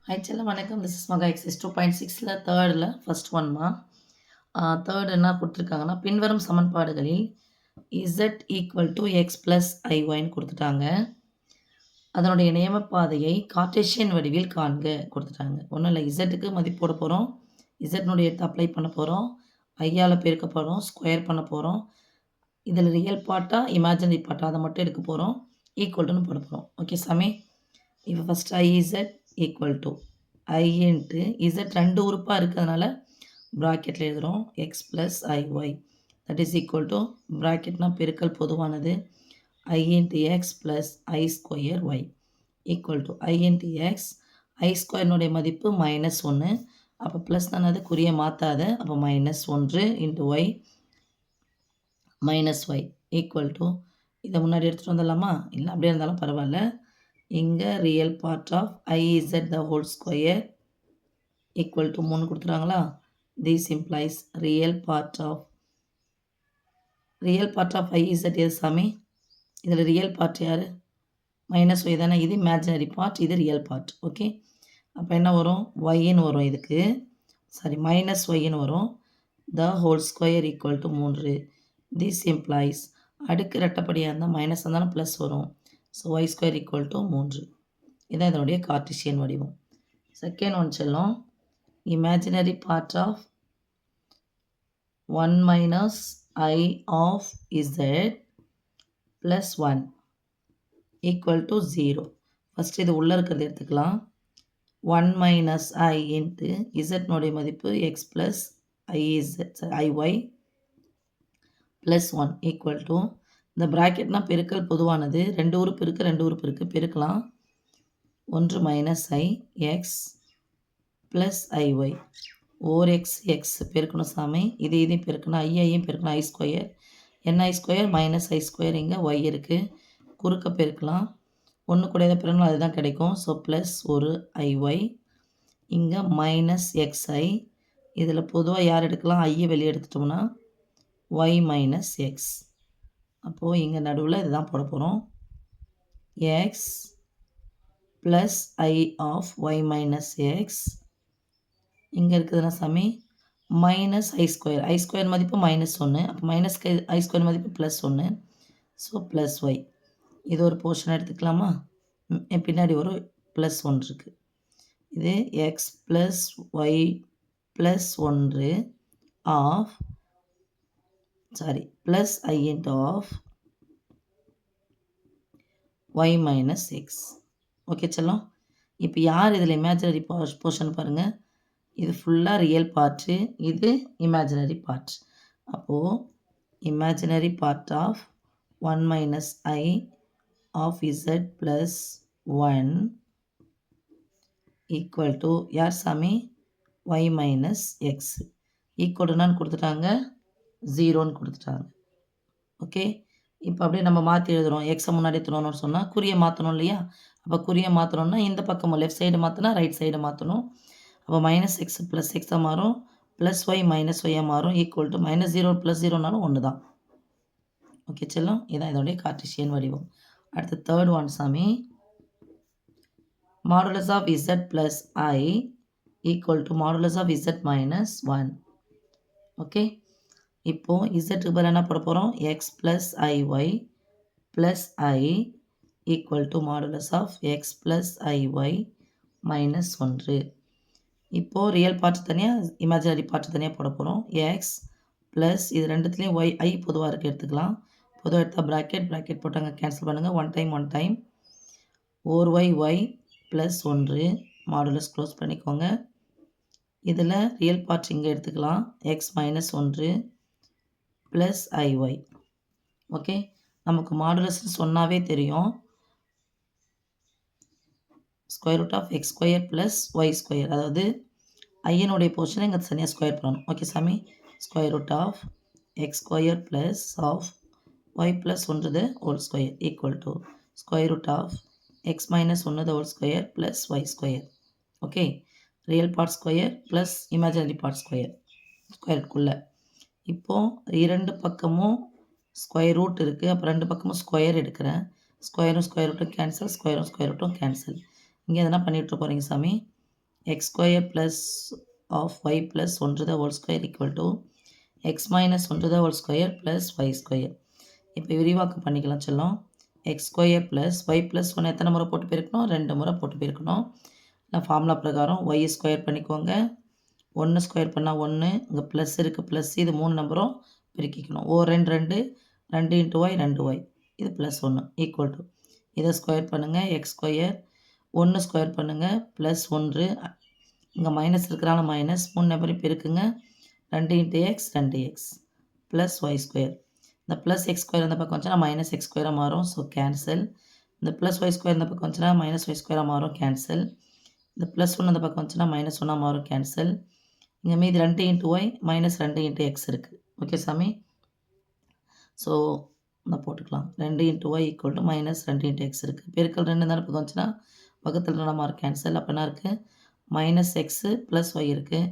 Hi செல்லம் வணக்கம். This is மகா எக்ஸைஸ் 2.6ல தேர்டில் ஃபர்ஸ்ட் ஒன்மா. தேர்ட் என்ன கொடுத்துருக்காங்கன்னா, பின்வரும் சமன்பாடுகளில் z equal to x plus ஐஒய்ன்னு கொடுத்துட்டாங்க. அதனுடைய நியமப்பாதையை கார்ட்டீசியன் வடிவில் காண்க கொடுத்துட்டாங்க. ஒன்றும் இல்லை, இசட்டுக்கு மதிப்பு போட போகிறோம். இசட்னுடைய எடுத்து அப்ளை பண்ண போகிறோம். ஐயால் பெருக்க போகிறோம், ஸ்கொயர் பண்ண போகிறோம். இதில் ரியல் பார்ட்டா இமேஜினரி பார்ட்டா அதை மட்டும் எடுக்க போகிறோம். ஈக்குவல்ட்டுன்னு போட போகிறோம். ஓகே சாமி. இப்போ first i z equal to i into z ரெண்டு உறுப்பாக இருக்கிறதுனால ப்ராக்கெட்டில் எழுதுகிறோம் x plus i y that is equal to ப்ராக்கெட்னால் பெருக்கல் பொதுவானது i into x plus i square y equal to i into x i ஸ்கொயர்னுடைய மதிப்பு -1. அப்போ ப்ளஸ் தானே அது குறிய மாற்றாத. அப்போ -1 into y -y equal to இதை முன்னாடி எடுத்துகிட்டு வந்துடலாமா? இல்லை அப்படியே இருந்தாலும் பரவாயில்ல. இங்கே real part of i z the whole square equal to 3 கொடுத்துறாங்களா? This implies real part of i z எது சாமி? இதில் ரியல் பார்ட் யார்? -y தானே. இது இமேஜினரி பார்ட், இது ரியல் பார்ட். ஓகே, அப்போ என்ன வரும்? ஒய்ன்னு வரும். இதுக்கு சாரி -yன்னு வரும். The whole square equal to 3. This implies அடுக்கு ரெட்டப்படியாக இருந்தால் மைனஸ் இருந்தாலும் ப்ளஸ் வரும். So y square equal to 3. இதான் இதனுடைய கார்ட்டீசியன் வடிவம். செகண்ட் ஒன் செல்லும் imaginary part of 1 minus i of z plus 1 equal to 0. First இது உள்ளே இருக்கிறது எடுத்துக்கலாம். 1 மைனஸ் ஐ இன்ட்டு இசட்னுடைய மதிப்பு X plus i y plus 1 equal to இந்த ப்ராக்கெட்னால் பெருக்கல் பொதுவானது. ரெண்டு உறுப்பு இருக்குது பெருக்கலாம். 1 மைனஸ் ஐ எக்ஸ் ப்ளஸ் ஐஒய் ஓர் எக்ஸ் பெருக்கணும் சாமி. இதையும் பெருக்கணும், ஐயையும் பெருக்கணும். ஐ square NI square minus i square இங்கே ஒய் இருக்குது, குறுக்க பெருக்கலாம். ஒன்று கூட எதை பெருக்கணும் அதுதான் கிடைக்கும். ஸோ ப்ளஸ் ஒரு ஐஒய் இங்கே மைனஸ் எக்ஸ்ஐ. இதில் பொதுவாக யார் எடுக்கலாம்? ஐயை வெளியே எடுத்துட்டோம்னா ஒய் மைனஸ் எக்ஸ். அப்போது இங்கே நடுவில் இதுதான் போட போகிறோம். X plus i of y minus x. இங்கே இருக்குதுன்னா சாமி மைனஸ் ஐ ஸ்கொயர் மதிப்பு -1. அப்போ மைனஸ் ஐ ஸ்கொயர் மதிப்பு +1. So plus y. இது ஒரு போர்ஷன் எடுத்துக்கலாமா? பின்னாடி ஒரு +1 இருக்குது. இது x plus y plus 1 of plus i into of y minus x. Okay செல்லம். இப்போ யார் இதில் இமேஜினரி போர்ஷன் பாருங்கள். இது ஃபுல்லாக ரியல் பார்ட்டு, இது இமேஜினரி பார்ட். அப்போது imaginary part of 1 minus i of z plus 1 equal to யார் சாமி? Y minus X. ஈக்குவல்னான்னு கொடுத்துட்டாங்க, 0ன்னு கொடுத்துட்டாங்க. ஓகே, இப்போ அப்படியே நம்ம மாற்றி எழுதுகிறோம். எக்ஸை முன்னாடி எடுத்துனோன்னு சொன்னால் குறியை மாற்றணும் இல்லையா? அப்போ குறியை மாற்றணும்னா இந்த பக்கமும் லெஃப்ட் சைடு மாற்றினா ரைட் சைடு மாற்றணும். அப்போ மைனஸ் எக்ஸ் ப்ளஸ் எக்ஸாக மாறும், ப்ளஸ் ஒய் மைனஸ் ஒய்யாக மாறும். ஈக்குவல் டு -0 + 0னாலும் 1 தான். ஓகே செல்லம், இதான் இதனுடைய கார்ட்டீசியன் வடிவம். அடுத்து தேர்ட் ஒன் சாமி. Modulus of z plus i equal to modulus of z minus 1. Okay, இப்போது இசட்டுக்கு பதில் என்ன போட போகிறோம்? X plus i y plus i equal to modulus of x plus i y minus 1. இப்போது ரியல் பார்ட் தனியாக இமேஜினரி பார்ட் தனியாக போட போகிறோம். எக்ஸ் ப்ளஸ் இது ரெண்டுத்துலேயும் ஒய் ஐ பொதுவாக இருக்குது எடுத்துக்கலாம். பொதுவாக எடுத்தால் ப்ராக்கெட் போட்டாங்க, கேன்சல் பண்ணுங்கள். One time or y plus 1 modulus close பண்ணிக்கோங்க. இதில் ரியல் பார்ட் இங்கே எடுத்துக்கலாம். X minus 1 plus i y. Okay, நமக்கு மாடுலஸ்ன்னு சொன்னாவே தெரியும். Square root of x square plus y square, அதாவது ஐயனுடைய போர்ஷனை இங்கே தனியாக ஸ்கொயர் பண்ணணும். ஓகே சாமி, square root of x square plus of y plus 1 the whole square equal to square root of x minus 1 the whole square plus y square. Okay, real part square plus imaginary part ஸ்கொயருக்குள்ளே. இப்போது இரண்டு பக்கமும் square root இருக்குது. அப்போ ரெண்டு பக்கமும் square எடுக்கிறேன். ஸ்கொயரும் square ரூட்டும் cancel, ஸ்கொயரும் square ரூட்டும் cancel. இங்கே எதனா பண்ணிவிட்டு போகிறீங்க சாமி. x square plus of y plus 1 to the whole square equal to x minus 1 to the whole square plus y square. இப்போ விரிவாக்கம் பண்ணிக்கலாம் செல்லம். x square plus y plus 1 எத்தனை முறை போட்டு பெருக்கணும்? 2 முறை போட்டு பெருக்கணும். நான் ஃபார்முலா பிரகாரம் y ஸ்கொயர் பண்ணிக்கோங்க. 1 ஸ்கொயர் பண்ணால் 1, இங்கே ப்ளஸ் இருக்குது, ப்ளஸ் இது 3 நம்பரும் பெருக்கிக்கணும். ஓ 2 2, 2 இன்ட்டு ஒய் 2y, இது ப்ளஸ் 1 ஈக்குவல் டு இதை ஸ்கொயர் பண்ணுங்கள். எக்ஸ் ஸ்கொயர் 1 ஸ்கொயர் பண்ணுங்கள் ப்ளஸ் 1, இங்கே மைனஸ் இருக்கிறனால மைனஸ் 3 நம்பரையும் பெருக்குங்க. 2 into x 2x plus y square. இந்த ப்ளஸ் எக்ஸ் ஸ்கொயர் இந்த பக்கம் வந்துச்சுன்னா மைனஸ் எக்ஸ் ஸ்கொயராக மாறும், ஸோ கேன்சல். இந்த ப்ளஸ் ஒய் ஸ்கொயர் இந்த பக்கம் வந்துச்சுன்னா மைனஸ் ஒய் ஸ்கொயராக மாறும், கேன்சல். இந்த ப்ளஸ் 1 இந்த பக்கம் வந்துச்சுன்னா மைனஸ் 1 மாறும், கேன்சல். இங்கே மீதி 2 into y minus 2 into x இருக்குது. ஓகே சாமி, ஸோ நான் போட்டுக்கலாம். 2 into y equal to minus 2 into x இருக்குது. பெருக்கல் 2 இந்த பக்கம் வந்துச்சுன்னா பக்கத்தில் 2 மாறும், கேன்சல். அப்போ என்ன இருக்குது? மைனஸ் எக்ஸு ப்ளஸ் ஒய் இருக்குது.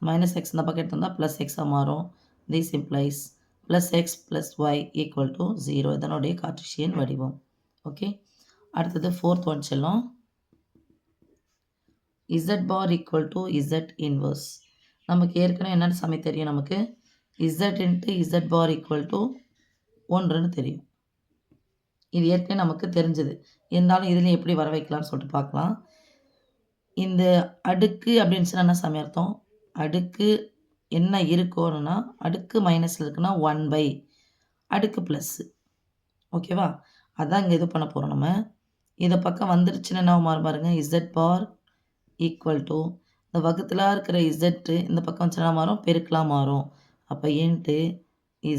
மைனஸ் எக்ஸ் இந்த பக்கம் எடுத்து வந்தால் ப்ளஸ் எக்ஸாக மாறும். This implies plus x plus y equal to 0. இதனுடைய கார்ட்டீசியன் வடிவம். ஓகே, அடுத்தது 4th ஒன் செல்லும். z bar equal to z inverse. நமக்கு ஏற்கனவே என்னென்னு சமயம் தெரியும், நமக்கு z into z bar equal to 1ன்னு தெரியும். இது ஏற்கனவே நமக்கு தெரிஞ்சது. இருந்தாலும் இதுலேயும் எப்படி வர வைக்கலாம்னு சொல்லிட்டு பார்க்கலாம். இந்த அடுக்கு அப்படின்னு சொன்னால் என்ன சமயம் அர்த்தம்? அடுக்கு என்ன இருக்கோன்னா அடுக்கு மைனஸில் இருக்குன்னா 1 அடுக்கு ப்ளஸ்ஸு. ஓகேவா? அதான் இங்கே இது பண்ண போகிறோம். நம்ம இதை பக்கம் வந்துருச்சுன்னா என்ன மாறும் பாருங்க. z பார் ஈக்குவல் டு இந்த வகுத்தில் இருக்கிற z இந்த பக்கம் வந்துச்சுன்னா மாறும், பெருக்கலாம் மாறும். அப்போ இன்ட்டு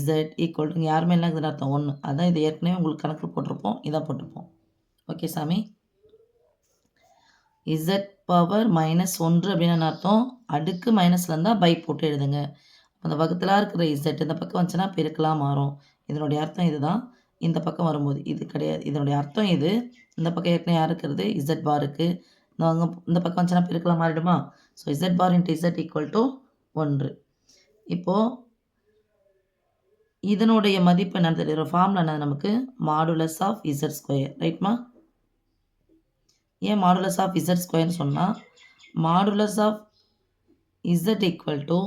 z ஈக்குவல் டு யாருமே இல்லை இதுன்னு அர்த்தம் 1. அதான் இது ஏற்கனவே உங்களுக்கு கணக்கில் போட்டிருப்போம், இதான் போட்டிருப்போம். ஓகே சாமி, z பவர் மைனஸ் 1 அப்படின்னு அர்த்தம். அடுக்கு மைனஸில் இருந்தால் பை போட்டு எழுதுங்க. அந்த வகுத்தில் இருக்கிற z இந்த பக்கம் வந்துச்சுன்னா பெருக்கலாம் மாறும். இதனுடைய அர்த்தம் இதுதான். இந்த பக்கம் வரும்போது இது கிடையாது. இதனுடைய அர்த்தம் இது. இந்த பக்கம் ஏற்கனவே யார் இருக்கிறது? z பாருக்கு. இந்த பக்கம் வந்துச்சுன்னா பெருக்கலாம் மாறிடுமா? So z bar into z equal to 1. இப்போது இதனுடைய மதிப்பு என்னன்னு தெரியுற ஃபார்முலா என்ன? நமக்கு மாடுலஸ் ஆஃப் z ஸ்கொயர், ரைட்மா? ஏன் மாடுலஸ் ஆஃப் z ஸ்கொயர்னு சொன்னால் modulus of z equal to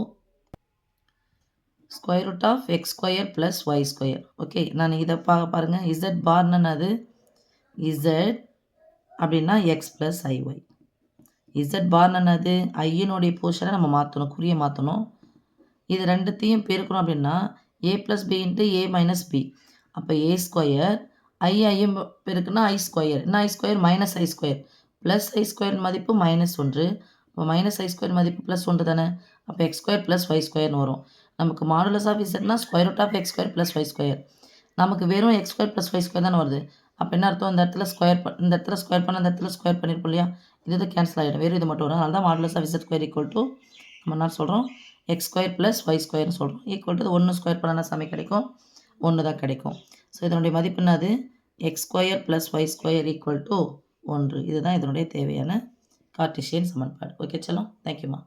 square root of x square plus y square. Okay, நான் இதை பாருங்கள். z பார்னு அது z அப்படின்னா எக்ஸ் ப்ளஸ் ஐஒய். z பார்னு அது ஐயினுடைய போர்ஷனை நம்ம மாற்றணும், குறியை மாற்றணும். இது ரெண்டுத்தையும் பெருக்கணும் அப்படின்னா a plus b into a minus b. அப்போ a ஸ்கொயர் ஐயும் பெருக்குன்னா ஐ ஸ்கொயர். என்ன i square? Minus i square. Plus i square மதிப்பு மைனஸ் 1. இப்போ மைனஸ் ஐ ஸ்கொயர் மதிப்பு ப்ளஸ் 1 தானே. அப்போ எக்ஸ் ஸ்கொயர் ப்ளஸ் ஒய் ஸ்கொயர்னு வரும். நமக்கு மாடுலஸ் ஆஃப் இசட்னா square root of x square plus y square. நமக்கு வெறும் x square plus y square தானே வருது. அப்போ என்ன அர்த்தம்? இந்த இடத்துல இந்த இடத்துல ஸ்கொயர் பண்ண, இந்த இடத்துல ஸ்கொயர் பண்ணியிருப்போம் இல்லையா? இது கேன்சல் ஆகிடும், வெறும் இது மட்டும் வரும். அதனால தான் modulus of z square equal to நம்ம என்ன சொல்கிறோம்? எக்ஸ் ஸ்கொயர் ப்ளஸ் ஒய் ஸ்கொயர்னு சொல்கிறோம். ஈக்குவல் டு 1 ஸ்கொயர் பண்ணால் சமயம் கிடைக்கும், 1 தான் கிடைக்கும். ஸோ இதனுடைய மதிப்பு என்னது? X square plus y square equal to 1. இதுதான் இதனுடைய தேவையான கார்ட்டீசியன் சமன்பாடு. ஓகே செல்லம், தேங்க்யூம்மா.